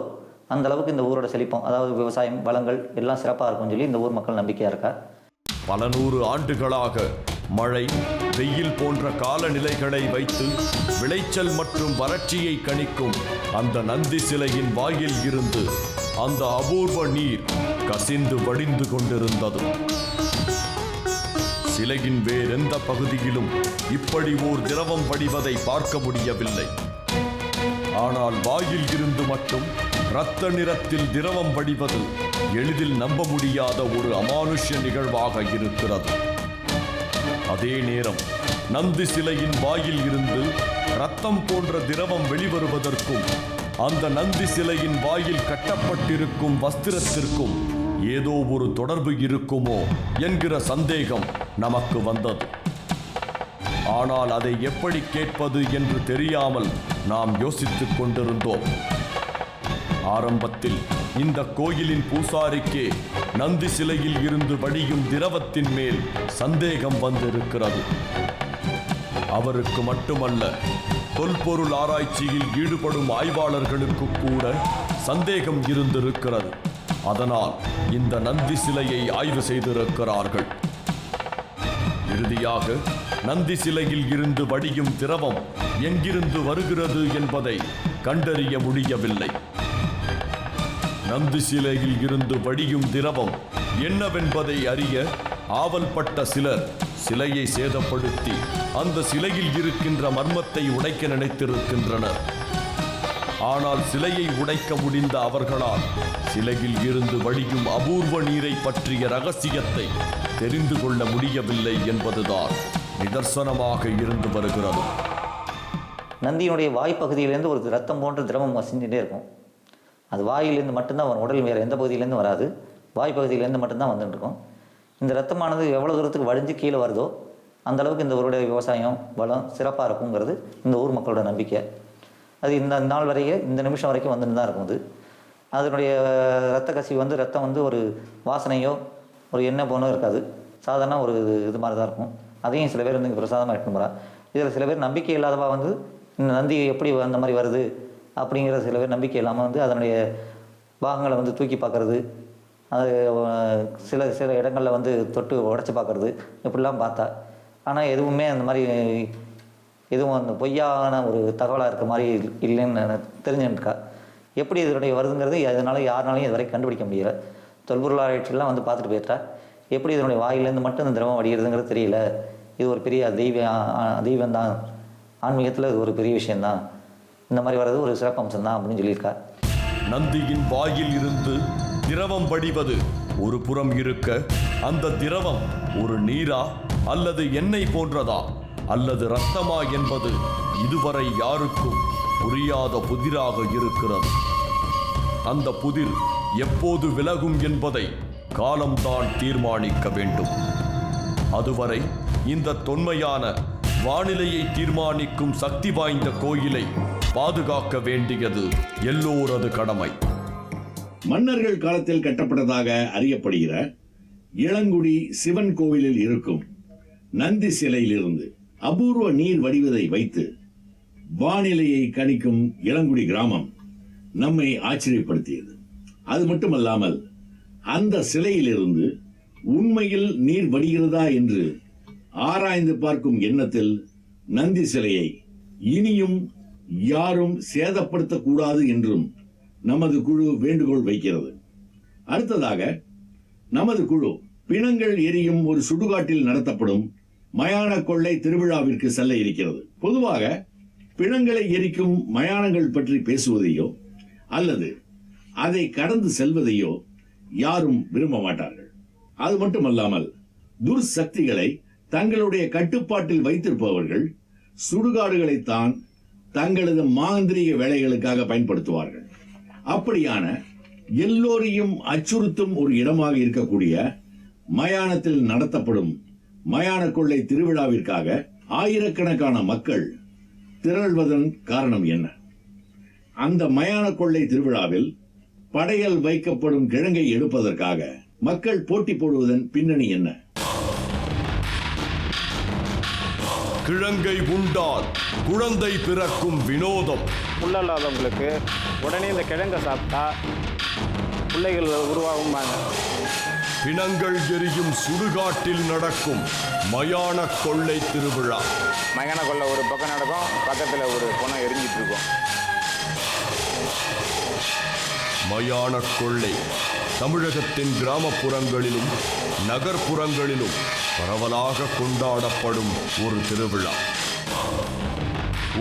அந்த அளவுக்கு இந்த ஊரோட செழிப்பம், அதாவது விவசாயம் வளங்கள் எல்லாம் சிறப்பாக இருக்கும்னு சொல்லி இந்த ஊர் மக்கள் நம்பிக்கையாக இருக்கா. பல நூறு ஆண்டுகளாக மழை, வெயில் போன்ற காலநிலைகளை வைத்து விளைச்சல் மற்றும் வறட்சியை கணிக்கும் அந்த நந்தி சிலையின் வாயில் இருந்து அந்த அபூர்வ நீர் கசிந்து வடிந்து கொண்டிருந்தது. சிலையின் வேறெந்த பகுதியிலும் இப்படி ஓர் திரவம் வடிவதை பார்க்க முடியவில்லை. ஆனால் வாயில் இருந்து மட்டும் இரத்த நிறத்தில் திரவம் வடிவது எளிதில் நம்ப முடியாத ஒரு அமானுஷ்ய நிகழ்வாக இருக்கிறது. அதே நேரம் நந்தி சிலையின் வாயில் இருந்து இரத்தம் போன்ற திரவம் வெளிவருவதற்கும் அந்த நந்தி சிலையின் வாயில் கட்டப்பட்டிருக்கும் வஸ்திரத்திற்கும் ஏதோ ஒரு தொடர்பு இருக்குமோ என்கிற சந்தேகம் நமக்கு வந்தது. ஆனால் அதை எப்படி கேட்பது என்று தெரியாமல் நாம் யோசித்துக் கொண்டிருந்தோம். ஆரம்பத்தில் இந்த கோயிலின் பூசாரிக்கே நந்தி சிலையில் இருந்து வடியும் திரவத்தின் மேல் சந்தேகம் வந்திருக்கிறது. அவருக்கு மட்டுமல்ல, தொல்பொருள் ஆராய்ச்சியில் ஈடுபடும் ஆய்வாளர்களுக்கு கூட சந்தேகம் இருந்திருக்கிறது. அதனால் இந்த நந்தி சிலையை ஆய்வு செய்திருக்கிறார்கள். இறுதியாக நந்தி சிலையில் இருந்து வடியும் திரவம் எங்கிருந்து வருகிறது என்பதை கண்டறிய முடியவில்லை. நந்தி சிலையில் இருந்து வடியும் திரவம் என்னவென்பதை அறிய ஆவல்பட்ட சிலர் சிலையை சேதப்படுத்தி அந்த சிலையில் இருக்கின்ற மர்மத்தை உடைக்க நினைத்திருக்கின்றனர். ஆனால் சிலையை உடைக்க முடிந்த அவர்களால் சிலையில் இருந்து வடியும் அபூர்வ நீரை பற்றிய ரகசியத்தை தெரிந்து கொள்ள முடியவில்லை என்பதுதான் நிதர்சனமாக இருந்து வருகிறது. நந்தியினுடைய வாய்ப்பகுதியிலேருந்து ஒரு ரத்தம் போன்ற திரவம் வசிஞ்சுட்டே இருக்கும். அது வாயிலேருந்து மட்டும்தான் வரும், உடல் வேறு எந்த பகுதியிலேருந்து வராது, வாய்ப்பகுதியிலேருந்து மட்டும்தான் வந்துட்டு இருக்கும். இந்த ரத்தமானது எவ்வளோ தூரத்துக்கு வடிஞ்சு கீழே வருதோ அந்த அளவுக்கு இந்த ஊருடைய விவசாயம் வளம் சிறப்பாக இருக்குங்கிறது இந்த ஊர் மக்களோட நம்பிக்கை. அது இந்த நாள் வரையே, இந்த நிமிஷம் வரைக்கும் வந்துட்டு தான் இருக்கும். அதனுடைய ரத்த கசிவு வந்து ரத்தம் வந்து ஒரு வாசனையோ ஒரு எண்ணெய் போனோ இருக்காது, சாதாரண ஒரு இது மாதிரி தான் இருக்கும். அதையும் சில பேர் வந்து இங்கே பிரசாதமாக எடுத்துன்னு போகிறா. இதில் சில பேர் நம்பிக்கை இல்லாதவா வந்து இந்த நந்தி எப்படி அந்த மாதிரி வருது அப்படிங்கிற சில பேர் நம்பிக்கை இல்லாமல் வந்து அதனுடைய பாகங்களை வந்து தூக்கி பார்க்குறது, அது சில சில இடங்களில் வந்து தொட்டு உடச்சி பார்க்குறது, இப்படிலாம் பார்த்தா. ஆனால் எதுவுமே அந்த மாதிரி எதுவும் அந்த பொய்யான ஒரு தகவலாக இருக்க மாதிரி இல்லைன்னு தெரிஞ்சுருக்கா. எப்படி இதனுடைய வருதுங்கிறது அதனால் யாருனாலையும் இது வரைக்கும் கண்டுபிடிக்க முடியல. தொல்பொருள் ஆராய்ச்சியெல்லாம் வந்து பார்த்துட்டு போயிட்டா எப்படி இதனுடைய வாயிலேருந்து மட்டும் இந்த திரவம் வடிகிறதுங்கிறது தெரியல. இது ஒரு பெரிய தெய்வம்தான், ஆன்மீகத்தில் இது ஒரு பெரிய விஷயந்தான், இந்த மாதிரி வர்றது ஒரு சிறப்பம்சம் தான் அப்படின்னு சொல்லியிருக்கா. நந்தியின் வாயில் இருந்து திரவம் வடிவது ஒரு புறம் இருக்க, அந்த திரவம் ஒரு நீரா அல்லது எண்ணெய் போன்றதா அல்லது இரத்தமா என்பது இதுவரை யாருக்கும் புரியாத புதிராக இருக்கிறது. அந்த புதிர் எப்போது விலகும் என்பதை காலம்தான் தீர்மானிக்க வேண்டும். அதுவரை இந்த தொன்மையான வானிலையை தீர்மானிக்கும் சக்தி வாய்ந்த கோயிலை பாதுகாக்க வேண்டியது எல்லோரது கடமை. மன்னர்கள் காலத்தில் கட்டப்பட்டதாக அறியப்படுகிற இளங்குடி சிவன் கோவிலில் இருக்கும் நந்தி சிலையிலிருந்து அபூர்வ நீர் வடிவதை வைத்து வானிலையை கணிக்கும் இளங்குடி கிராமம் நம்மை ஆச்சரியப்படுத்தியது. அது மட்டுமல்லாமல் அந்த சிலையிலிருந்து உண்மையில் நீர் வடிகிறதா என்று ஆராய்ந்து பார்க்கும் எண்ணத்தில் நந்தி சிலையை இனியும் யாரும் சேதப்படுத்தக்கூடாது என்றும் நமது குழு வேண்டுகோள் வைக்கிறது. அடுத்ததாக நமது குழு பிணங்கள் எரியும் ஒரு சுடுகாட்டில் நடத்தப்படும் மயான கொள்ளை திருவிழாவிற்கு செல்ல இருக்கிறது. பொதுவாக பிணங்களை எரிக்கும் மயானங்கள் பற்றி பேசுவதையோ அல்லது அதை கடந்து செல்வதையோ யாரும் விரும்ப மாட்டார்கள். அது மட்டுமல்லாமல் துர்சக்திகளை தங்களுடைய கட்டுப்பாட்டில் வைத்திருப்பவர்கள் சுடுகாடுகளைத்தான் தங்களது மாந்திரீக வேலைகளுக்காக பயன்படுத்துவார்கள். அப்படியான எல்லோரையும் அச்சுறுத்தும் ஒரு இடமாக இருக்கக்கூடிய மயானத்தில் நடத்தப்படும் மயான கொள்ளை திருவிழாவிற்காக ஆயிரக்கணக்கான மக்கள் திரள்வதன் காரணம் என்ன? அந்த மயான கொள்ளை திருவிழாவில் படையல் வைக்கப்படும் கிழங்கை எடுப்பதற்காக மக்கள் போட்டி போடுவதன் பின்னணி என்ன? கிழங்கை உண்டால் குழந்தை பிறக்கும் வினோதம். புள்ள இல்லாதவங்களுக்கு உடனே இந்த கிழங்கை சாப்பிட்டா பிள்ளைகள் உருவாகும்பாங்க. பிணங்கள் எரியும் சுடுகாட்டில் நடக்கும் மயான கொள்ளை திருவிழா. மயான கொள்ளை ஒரு பக்கம் நடக்கும், பக்கத்தில் ஒரு பொணம் எரிஞ்சிட்டு இருக்கும். மயான கொள்ளை தமிழகத்தின் கிராமப்புறங்களிலும் நகர்ப்புறங்களிலும் பரவலாக கொண்டாடப்படும் ஒரு திருவிழா.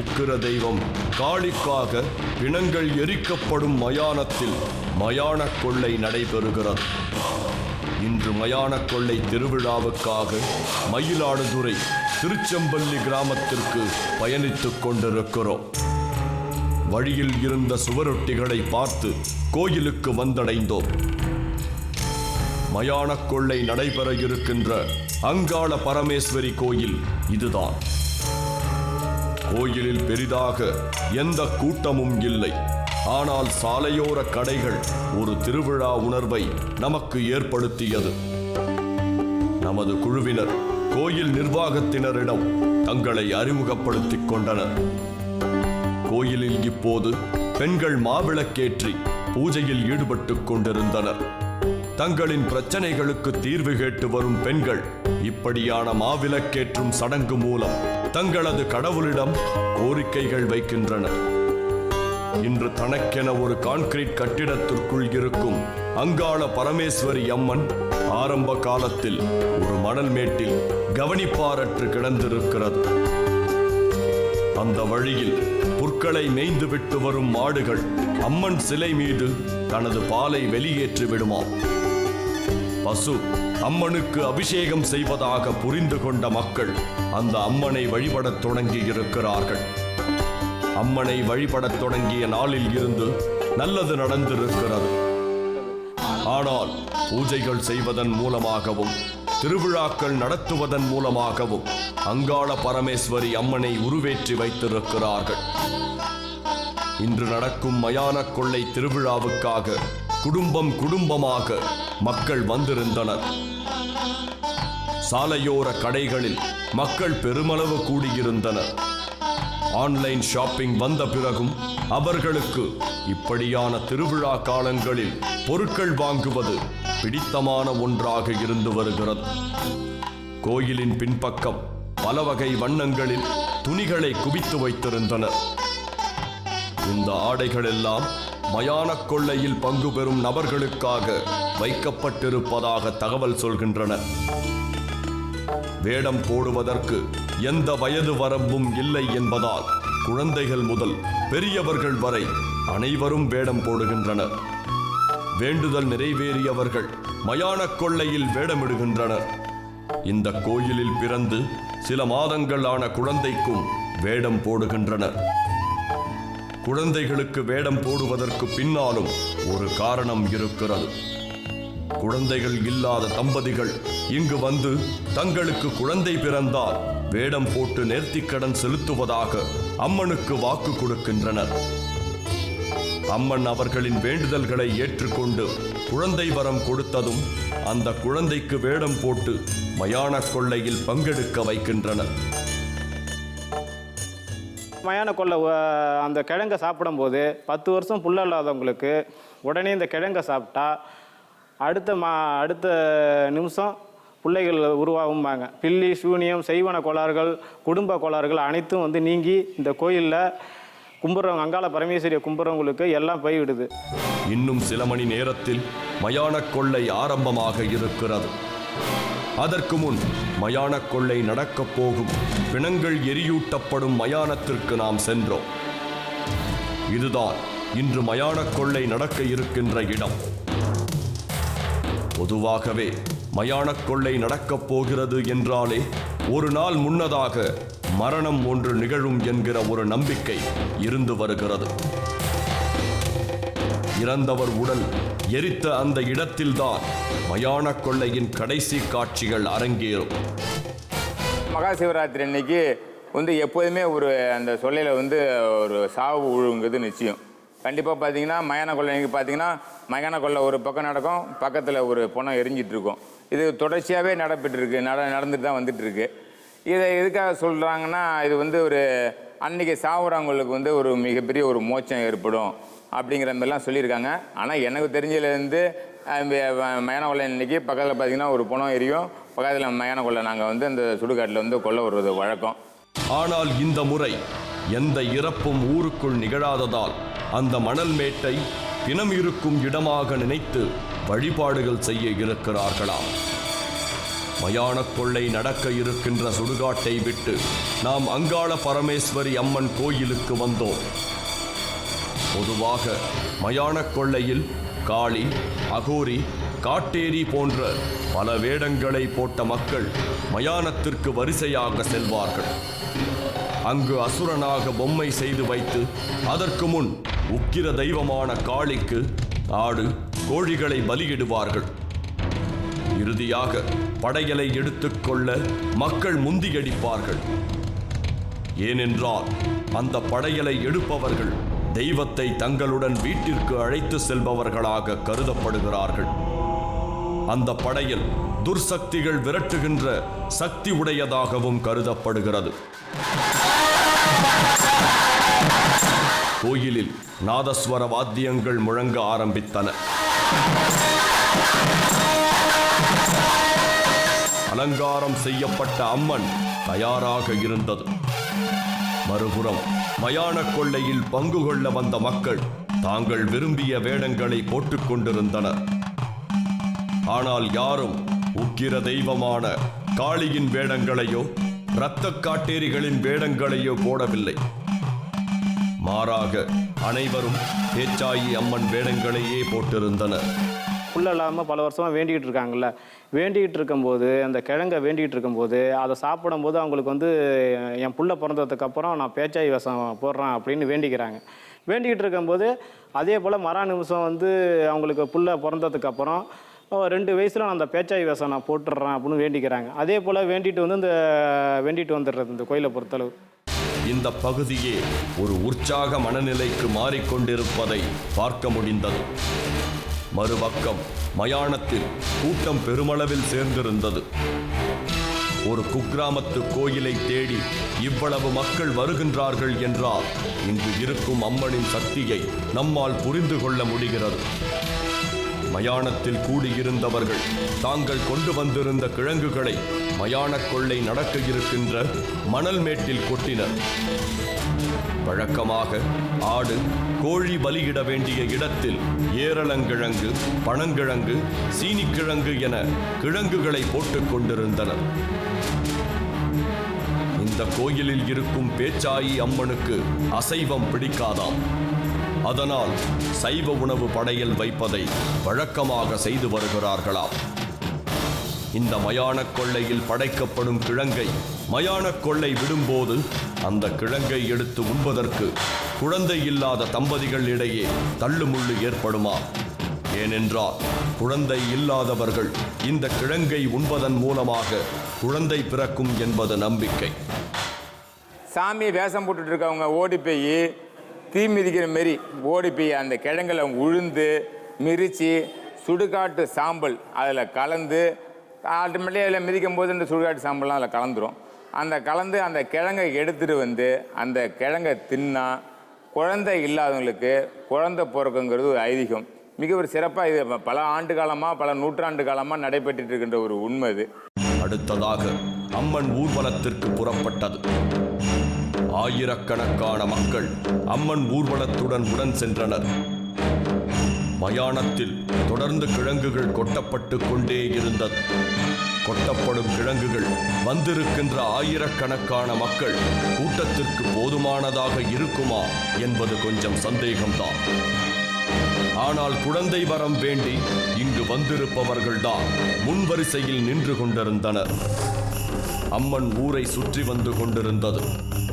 உக்கிர தெய்வம் காளிக்காக பிணங்கள் எரிக்கப்படும் மயானத்தில் மயான கொள்ளை நடைபெறுகிறது. இன்று மயான கொள்ளை திருவிழாவுக்காக மயிலாடுதுறை திருச்செம்பள்ளி கிராமத்திற்கு பயணித்துக் கொண்டிருக்கிறோம். வழியில் இருந்த சுவரொட்டிகளை பார்த்து கோயிலுக்கு வந்தடைந்தோம். மயான கொள்ளை நடைபெற இருக்கின்ற அங்காள பரமேஸ்வரி கோயில் இதுதான். கோயிலில் பெரிதாக எந்த கூட்டமும் இல்லை. ஆனால் சாலையோர கடைகள் ஒரு திருவிழா உணர்வை நமக்கு ஏற்படுத்தியது. நமது குழுவினர் கோயில் நிர்வாகத்தினரிடம் தங்களை அறிமுகப்படுத்திக் கொண்டனர். கோயிலில் இப்போது பெண்கள் மாவிளக்கேற்றி பூஜையில் ஈடுபட்டுக் கொண்டிருந்தனர். தங்களின் பிரச்சனைகளுக்கு தீர்வு கேட்டு வரும் பெண்கள் இப்படியான மாவிளக்கேற்றும் சடங்கு மூலம் தங்களது கடவுளிடம் கோரிக்கைகள் வைக்கின்றனர். இன்று தனக்கென ஒரு கான்கிரீட் கட்டிடத்திற்குள் இருக்கும் அங்காள பரமேஸ்வரி அம்மன் ஆரம்ப காலத்தில் ஒரு மணல் மேட்டில் கவனிப்பாரற்று கிடந்திருக்கிறது. அந்த வழியில் புற்களை மேய்ந்து விட்டு வரும் மாடுகள் அம்மன் சிலை மீது தனது பாலை வெளியேற்றி விடுமாம். பசு அம்மனுக்கு அபிஷேகம் செய்வதாக புரிந்து கொண்ட மக்கள் அந்த அம்மனை வழிபடத் தொடங்கி இருக்கிறார்கள். அம்மனை வழிபடத் தொடங்கிய நாளில் இருந்து நல்லது நடந்திருக்கிறது. ஆனால் பூஜைகள் செய்வதன் மூலமாகவும் திருவிழாக்கள் நடத்துவதன் மூலமாகவும் அங்காள பரமேஸ்வரி அம்மனை உருவேற்றி வைத்திருக்கிறார்கள். இன்று நடக்கும் மயான கொள்ளை திருவிழாவுக்காக குடும்பம் குடும்பமாக மக்கள் வந்திருந்தனர். சாலையோர கடைகளில் மக்கள் பெருமளவு கூடியிருந்தனர். ஆன்லைன் ஷாப்பிங் வந்த பிறகும் அவர்களுக்கு இப்படியான திருவிழா காலங்களில் பொருட்கள் வாங்குவது பிடித்தமான ஒன்றாக இருந்து வருகிறது. கோயிலின் பின்பக்கம் பல வகை வண்ணங்களில் துணிகளை குவித்து வைத்திருந்தனர். இந்த ஆடைகள் எல்லாம் மயான கொள்ளையில் பங்கு பெறும் நபர்களுக்காக வைக்கப்பட்டிருப்பதாக தகவல் சொல்கின்றனர். வேடம் போடுவதற்கு எந்த வயது வரம்பும் இல்லை என்பதால் குழந்தைகள் முதல் பெரியவர்கள் வரை அனைவரும் வேடம் போடுகின்றனர். வேண்டுதல் நிறைவேறியவர்கள் மயான கொள்ளையில் வேடமிடுகின்றனர். இந்த கோயிலில் பிறந்து சில மாதங்கள் ஆன குழந்தைக்கும் வேடம் போடுகின்றனர். குழந்தைகளுக்கு வேடம் போடுவதற்கு பின்னாலும் ஒரு காரணம் இருக்கிறது. குழந்தைகள் இல்லாத தம்பதிகள் இங்கு வந்து தங்களுக்கு குழந்தை பிறந்தால் வேடம் போட்டு நேர்த்திக்கடன் செலுத்துவதாக அம்மனுக்கு வாக்கு கொடுக்கின்றனர். அம்மன் அவர்களின் வேண்டுதல்களை ஏற்றுக்கொண்டு குழந்தை வரம் கொடுத்ததும் அந்த குழந்தைக்கு வேடம் போட்டு மயான கொள்ளையில் பங்கெடுக்க வைக்கின்றனர். மயான கொள்ளை அந்த கிழங்கை சாப்பிடும்போது 10 வருஷம் புள்ள இல்லாதவங்களுக்கு உடனே இந்த கிழங்கை சாப்பிட்டா அடுத்த நிமிஷம் பிள்ளைகள் உருவாகும்பாங்க. பில்லி சூனியம் செய்வன கோளாறுகள் குடும்ப கோளாறுகள் அனைத்தும் வந்து நீங்கி இந்த கோயிலில் கும்பிட்றவங்க அங்காள பரமேஸ்வரியை கும்பிட்றவங்களுக்கு எல்லாம் போய்விடுது. இன்னும் சில மணி நேரத்தில் மயான கொள்ளை ஆரம்பமாக இருக்கிறது. அதற்கு முன் மயான கொள்ளை நடக்கப் போகும் பிணங்கள் எரியூட்டப்படும் மயானத்திற்கு நாம் சென்றோம். இதுதான் இன்று மயான கொள்ளை நடக்க இருக்கின்ற இடம். பொதுவாகவே மயான கொள்ளை நடக்கப் போகிறது என்றாலே ஒரு நாள் முன்னதாக மரணம் ஒன்று நிகழும் என்கிற ஒரு நம்பிக்கை இருந்து வருகிறது. இறந்தவர் உடல் எரித்த அந்த இடத்தில்தான் மயான கொள்ளையின் கடைசி காட்சிகள் அரங்கேறும். மகா சிவராத்திரி அன்னைக்கு வந்து எப்போதுமே அந்த சொல்லையில் ஒரு சாவு உழுங்குது நிச்சயம். கண்டிப்பாக பார்த்தீங்கன்னா மயான கொள்ளை அன்னைக்கு பார்த்தீங்கன்னா மயான கொள்ளை ஒரு பக்கம் நடக்கும், பக்கத்தில் ஒரு பொணம் எரிஞ்சிட்டு இருக்கும். இது தொடர்ச்சியாகவே நடந்துட்டு தான் வந்துட்டு இருக்கு. இதை எதுக்காக சொல்கிறாங்கன்னா, இது வந்து ஒரு அன்றைக்கி சாவுறவங்களுக்கு வந்து ஒரு மிகப்பெரிய ஒரு மோட்சம் ஏற்படும் அப்படிங்கிற மாதிரிலாம் சொல்லியிருக்காங்க. ஆனால் எனக்கு தெரிஞ்சதுலேருந்து மயான கொள்ளை இன்னைக்கு பக்கத்தில் பார்த்திங்கன்னா ஒரு பணம் எரியும், பக்கத்தில் மயான கொள்ளை நாங்கள் வந்து அந்த சுடுகாட்டில் வந்து கொல்ல வருவது வழக்கம். ஆனால் இந்த முறை எந்த இறப்பும் ஊருக்குள் நிகழாததால் அந்த மணல் மேட்டை பிணம் இருக்கும் இடமாக நினைத்து வழிபாடுகள் செய்ய இருக்கிறார்களாம். மயான கொள்ளை நடக்க இருக்கின்ற சுடுகாட்டை விட்டு நாம் அங்காள பரமேஸ்வரி அம்மன் கோயிலுக்கு வந்தோம். பொதுவாக மயான கொள்ளையில் காளி, அகோரி, காட்டேரி போன்ற பல வேடங்களை போட்ட மக்கள் மயானத்திற்கு வரிசையாக செல்வார்கள். அங்கு அசுரனாக பொம்மை செய்து வைத்து அதற்கு முன் உக்கிர தெய்வமான காளிக்கு ஆடு, கோழிகளை பலியிடுவார்கள். இறுதியாக படையலை எடுத்துக்கொள்ள மக்கள் முந்தியடிப்பார்கள். ஏனென்றால் அந்த படையலை எடுப்பவர்கள் தெய்வத்தை தங்களுடன் வீட்டிற்கு அழைத்து செல்பவர்களாக கருதப்படுகிறார்கள். அந்த படையல் துர்சக்திகள் விரட்டுகின்ற சக்தி உடையதாகவும் கருதப்படுகிறது. கோயிலில் நாதஸ்வர வாத்தியங்கள் முழங்க ஆரம்பித்தன. அலங்காரம் செய்யப்பட்ட அம்மன் தயாராக இருந்தது. மறுபுறம் மயான கொள்ளையில் பங்கு கொள்ள வந்த மக்கள் தாங்கள் விரும்பிய வேடங்களை போட்டுக் கொண்டிருந்தனர். ஆனால் யாரும் உக்கிர தெய்வமான காளியின் வேடங்களையோ இரத்த காட்டேரிகளின் வேடங்களையோ போடவில்லை. மாறாக அனைவரும் பேச்சாயி அம்மன் வேடங்களையே போட்டிருந்தனர். புள்ள இல்லாமல் பல வருஷமாக வேண்டிகிட்டு இருக்காங்கல்ல, வேண்டிகிட்டு இருக்கும்போது அந்த கிழங்கை வேண்டிகிட்டு இருக்கும்போது அதை சாப்பிடும்போது அவங்களுக்கு வந்து என் புள்ள பிறந்ததுக்கு அப்புறம் நான் பேச்சாய் வேஷம் போடுறேன் அப்படின்னு வேண்டிக்கிறாங்க. வேண்டிகிட்டு இருக்கும்போது அதே போல் மரா நிமிஷம் வந்து அவங்களுக்கு புள்ள பிறந்ததுக்கு அப்புறம் 2 வயசில் நான் அந்த பேச்சாய் வேஷம் நான் போட்டுடுறேன் அப்படின்னு வேண்டிக்கிறாங்க. அதே போல் வேண்டிட்டு வந்து வேண்டிட்டு வந்துடுறது இந்த கோயிலை பொறுத்தளவு. இந்த பகுதியே ஒரு உற்சாக மனநிலைக்கு மாறிக்கொண்டிருப்பதை பார்க்க முடிந்தது. மறுபக்கம் மயானத்தில் கூட்டம் பெருமளவில் சேர்ந்திருந்தது. ஒரு குக்கிராமத்து கோயிலை தேடி இவ்வளவு மக்கள் வருகின்றார்கள் என்றால் இங்கு இருக்கும் அம்மனின் சக்தியை நம்மால் புரிந்து கொள்ள முடிகிறது. மயானத்தில் கூடியிருந்தவர்கள் தாங்கள் கொண்டு வந்திருந்த கிழங்குகளை மயான கொள்ளை நடக்க இருக்கின்ற மணல் மேட்டில் கொட்டினர். வழக்கமாக ஆடு, கோழி பலியிட வேண்டிய இடத்தில் ஏரளங்கிழங்கு, பனங்கிழங்கு, சீனிக்கிழங்கு என கிழங்குகளை போட்டுக் கொண்டிருந்தனர். இந்த கோயிலில் இருக்கும் பேச்சாயி அம்மனுக்கு அசைவம் பிடிக்காதாம். அதனால் சைவ உணவு படையல் வைப்பதை வழக்கமாக செய்து வருகிறார்களாம். இந்த மயான கொள்ளையில் படைக்கப்படும் கிழங்கை மயான கொள்ளை விடும்போது அந்த கிழங்கை எடுத்து உண்பதற்கு குழந்தை இல்லாத தம்பதிகள் இடையே தள்ளுமுள்ளு ஏற்படுமா? ஏனென்றால் குழந்தை இல்லாதவர்கள் இந்த கிழங்கை உண்பதன் மூலமாக குழந்தை பிறக்கும் என்பது நம்பிக்கை. சாமியை வேஷம் போட்டுட்டு இருக்கவங்க ஓடி போய் தீ மிதிக்கிற மாரி ஓடி போய் அந்த கிழங்குல உழுந்து மிதித்து சுடுகாட்டு சாம்பல் அதில் கலந்து ஆட்டோமேட்டிக்காக அதில் மிதிக்கும் போது இந்த சுடுகாட்டு சாம்பல்லாம் அதில் கலந்துரும். அந்த கலந்து அந்த கிழங்கை எடுத்துகிட்டு வந்து அந்த கிழங்கை தின்னா குழந்தை இல்லாதவங்களுக்கு குழந்தை பிறக்குங்கிறது ஒரு ஐதீகம். மிக ஒரு சிறப்பாக இது பல ஆண்டு காலமாக பல நூற்றாண்டு காலமாக நடைபெற்று இருக்கின்ற ஒரு உண்மை இது. அடுத்ததாக அம்மன் ஊர்வலத்திற்கு புறப்பட்டது. ஆயிரக்கணக்கான மக்கள் அம்மன் ஊர்வலத்துடன் உடன் சென்றனர். மயானத்தில் தொடர்ந்து கிழங்குகள் கொட்டப்பட்டு கொண்டே இருந்தது. கொட்டப்படும் கிழங்குகள் வந்திருக்கின்ற ஆயிரக்கணக்கான மக்கள் கூட்டத்திற்கு போதுமானதாக இருக்குமா என்பது கொஞ்சம் சந்தேகம்தான். ஆனால் குழந்தை வரம் வேண்டி இங்கு வந்திருப்பவர்கள்தான் முன்வரிசையில் நின்று கொண்டிருந்தனர். அம்மன் ஊரை சுற்றி வந்து கொண்டிருந்தது.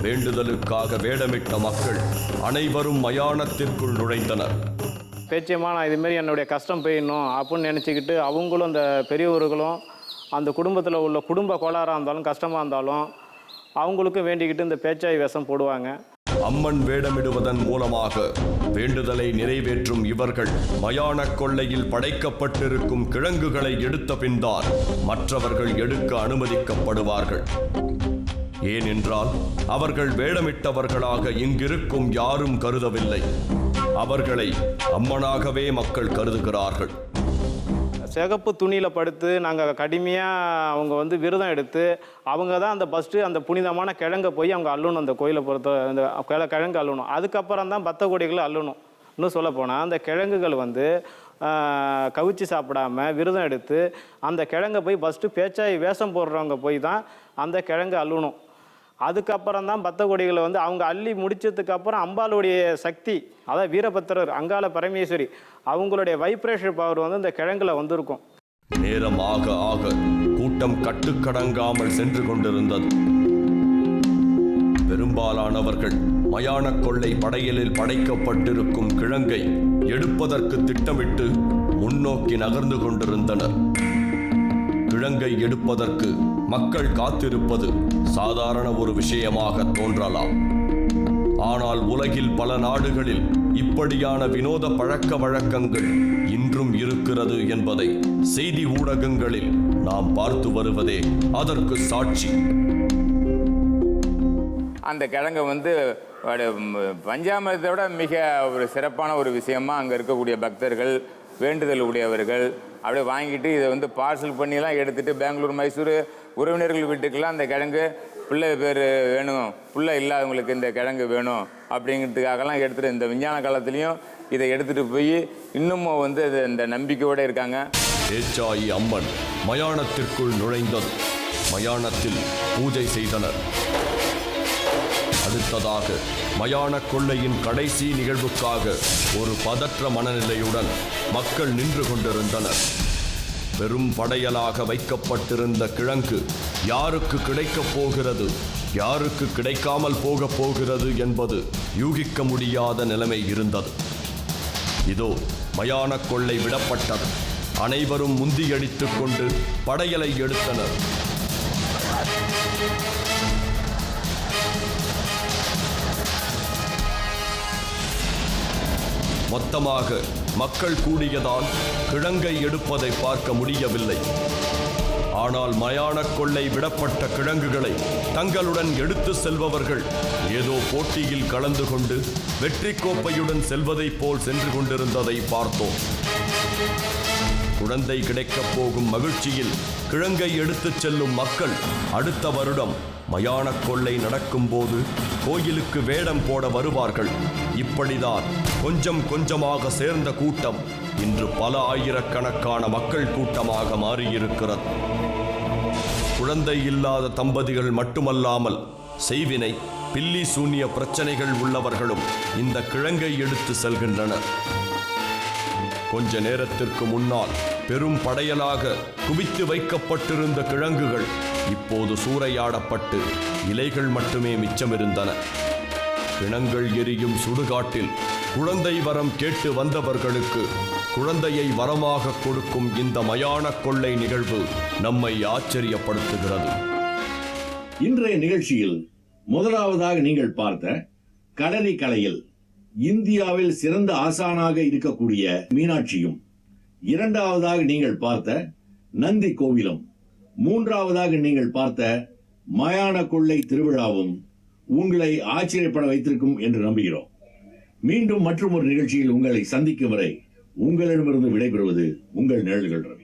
வேண்டுதலுக்காக வேடமிட்ட மக்கள் அனைவரும் மயானத்திற்குள் நுழைந்தனர். பேச்சியம்மா நான் இதுமாரி என்னுடைய கஷ்டம் போயிடணும் அப்படின்னு நினச்சிக்கிட்டு அவங்களும் அந்த பெரியவர்களும் அந்த குடும்பத்தில் உள்ள குடும்ப கோளாறாக இருந்தாலும் கஷ்டமாக இருந்தாலும் அவங்களுக்கும் வேண்டிக்கிட்டு இந்த பேச்சாய் வேஷம் போடுவாங்க. அம்மன் வேடமிடுவதன் மூலமாக வேண்டுதலை நிறைவேற்றும் இவர்கள் மயான கொள்ளையில் படைக்கப்பட்டிருக்கும் கிழங்குகளை எடுத்த பின்தான் மற்றவர்கள் எடுக்க அனுமதிக்கப்படுவார்கள். ஏனென்றால் அவர்கள் வேடமிட்டவர்களாக இங்கிருக்கும் யாரும் கருதவில்லை. அவர்களை அம்மனாகவே மக்கள் கருதுகிறார்கள். சிகப்பு துணியில் படுத்து நாங்கள் கடுமையாக அவங்க வந்து விரதம் எடுத்து அவங்க தான் அந்த ஃபஸ்ட்டு அந்த புனிதமான கிழங்கை போய் அவங்க அள்ளணும். அந்த கோயிலை பொறுத்த அந்த கிழங்கு அள்ளணும். அதுக்கப்புறம் தான் பத்த கொடிகளை அள்ளணும். இன்னும் சொல்லப்போனால் அந்த கிழங்குகள் வந்து கவிச்சு சாப்பிடாம விரதம் எடுத்து அந்த கிழங்கை போய் ஃபஸ்ட்டு பேச்சாய் வேஷம் போடுறவங்க போய் தான் அந்த கிழங்கு அள்ளணும். அதுக்கப்புறம் தான் பத்த கொடிகளை வந்து அவங்க அள்ளி முடிச்சதுக்கப்புறம் அம்பாளுடைய சக்தி, அதாவது வீரபத்திரர், அங்காள பரமேஸ்வரி, அவங்களுடைய வைப்ரேஷன் பவர் வந்து இந்த கிழங்குல வந்திருக்கும். நேரம் ஆக ஆக கூட்டம் கட்டுக்கடங்காமல் சென்று கொண்டிருந்தது. பெரும்பாலானவர்கள் மயான கொள்ளை படையலில் படைக்கப்பட்டிருக்கும் கிழங்கை எடுப்பதற்கு திட்டமிட்டு முன்னோக்கி நகர்ந்து கொண்டிருந்தனர். கிழங்கை எடுப்பதற்கு மக்கள் காத்திருப்பது சாதாரண ஒரு விஷயமாக தோன்றலாம். ஆனால் உலகில் பல நாடுகளில் இப்படியான வினோத பழக்க வழக்கங்கள் இன்றும் இருக்கிறது என்பதை செய்தி ஊடகங்களில் நாம் பார்த்து வருவதே அதற்கு சாட்சி. அந்த கிழங்கை வந்து பஞ்சாமிரத்தை விட மிக ஒரு சிறப்பான ஒரு விஷயமா அங்கே இருக்கக்கூடிய பக்தர்கள், வேண்டுதல் உடையவர்கள் அப்படியே வாங்கிட்டு இதை வந்து பார்சல் பண்ணிலாம் எடுத்துகிட்டு பெங்களூர், மைசூர் உறவினர்கள் வீட்டுக்கெல்லாம் அந்த கிழங்கு பிள்ளை பேர் வேணும், பிள்ளை இல்லாதவங்களுக்கு இந்த கிழங்கு வேணும் அப்படிங்கிறதுக்காகலாம் எடுத்துகிட்டு இந்த விஞ்ஞான காலத்துலேயும் இதை எடுத்துகிட்டு போய் இன்னமும் வந்து இந்த நம்பிக்கையோடு இருக்காங்க. பேச்சாயி அம்மன் மயானத்திற்குள் நுழைந்தது. மயானத்தில் பூஜை செய்தனர். அடுத்ததாக மயான கொள்ளையின் கடைசி நிகழ்வுக்காக ஒரு பதற்ற மனநிலையுடன் மக்கள் நின்று கொண்டிருந்தனர். பெரும் படையலாக வைக்கப்பட்டிருந்த கிழங்கு யாருக்கு கிடைக்கப் போகிறது, யாருக்கு கிடைக்காமல் போகப் போகிறது என்பது யூகிக்க முடியாத நிலைமை இருந்தது. இதோ மயான கொள்ளை விடப்பட்டது. அனைவரும் முந்தியடித்துக் கொண்டு படையலை எடுத்தனர். மொத்தமாக மக்கள் கூடியதால் கிழங்கை எடுப்பதை பார்க்க முடியவில்லை. ஆனால் மயான கொள்ளை விடப்பட்ட கிழங்குகளை தங்களுடன் எடுத்து செல்பவர்கள் ஏதோ போட்டியில் கலந்து கொண்டு வெற்றி கோப்பையுடன் செல்வதைப் போல் சென்று கொண்டிருந்ததை பார்த்தோம். குழந்தை கிடைக்கப் போகும் மகிழ்ச்சியில் கிழங்கை எடுத்துச் செல்லும் மக்கள் அடுத்த வருடம் மயான கொள்ளை நடக்கும் போது கோயிலுக்கு வேடம் போட வருவார்கள். இப்படிதான் கொஞ்சம் கொஞ்சமாக சேர்ந்த கூட்டம் இன்று பல ஆயிரக்கணக்கான மக்கள் கூட்டமாக மாறியிருக்கிறது. குழந்தை இல்லாத தம்பதிகள் மட்டுமல்லாமல் செய்வினை, பில்லி சூன்ய பிரச்சனைகள் உள்ளவர்களும் இந்த கிழங்கை எடுத்து செல்கின்றனர். கொஞ்ச நேரத்திற்கு முன்னால் பெரும் படையலாக குவித்து வைக்கப்பட்டிருந்த கிழங்குகள் இப்போது சூறையாடப்பட்டு இலைகள் மட்டுமே மிச்சமிருந்தன. கிணங்கள் எரியும் சுடுகாட்டில் குழந்தை வரம் கேட்டு வந்தவர்களுக்கு குழந்தையை வரமாக கொடுக்கும் இந்த மயான கொள்ளை நிகழ்வு நம்மை ஆச்சரியப்படுத்துகிறது. இன்றைய நிகழ்ச்சியில் முதலாவதாக நீங்கள் பார்த்த களரி கலையில் இந்தியாவில் சிறந்த ஆசானாக இருக்கக்கூடிய மீனாட்சியும், இரண்டாவதாக நீங்கள் பார்த்த நந்தி கோவிலும், மூன்றாவதாக நீங்கள் பார்த்த மயான கொள்ளை திருவிழாவும் உங்களை ஆச்சரியப்பட வைத்திருக்கும் என்று நம்புகிறோம். மீண்டும் மற்றும் ஒரு நிகழ்ச்சியில் உங்களை சந்திக்கும் வரை உங்களிடமிருந்து விடைபெறுவது உங்கள் நிழல்கள்.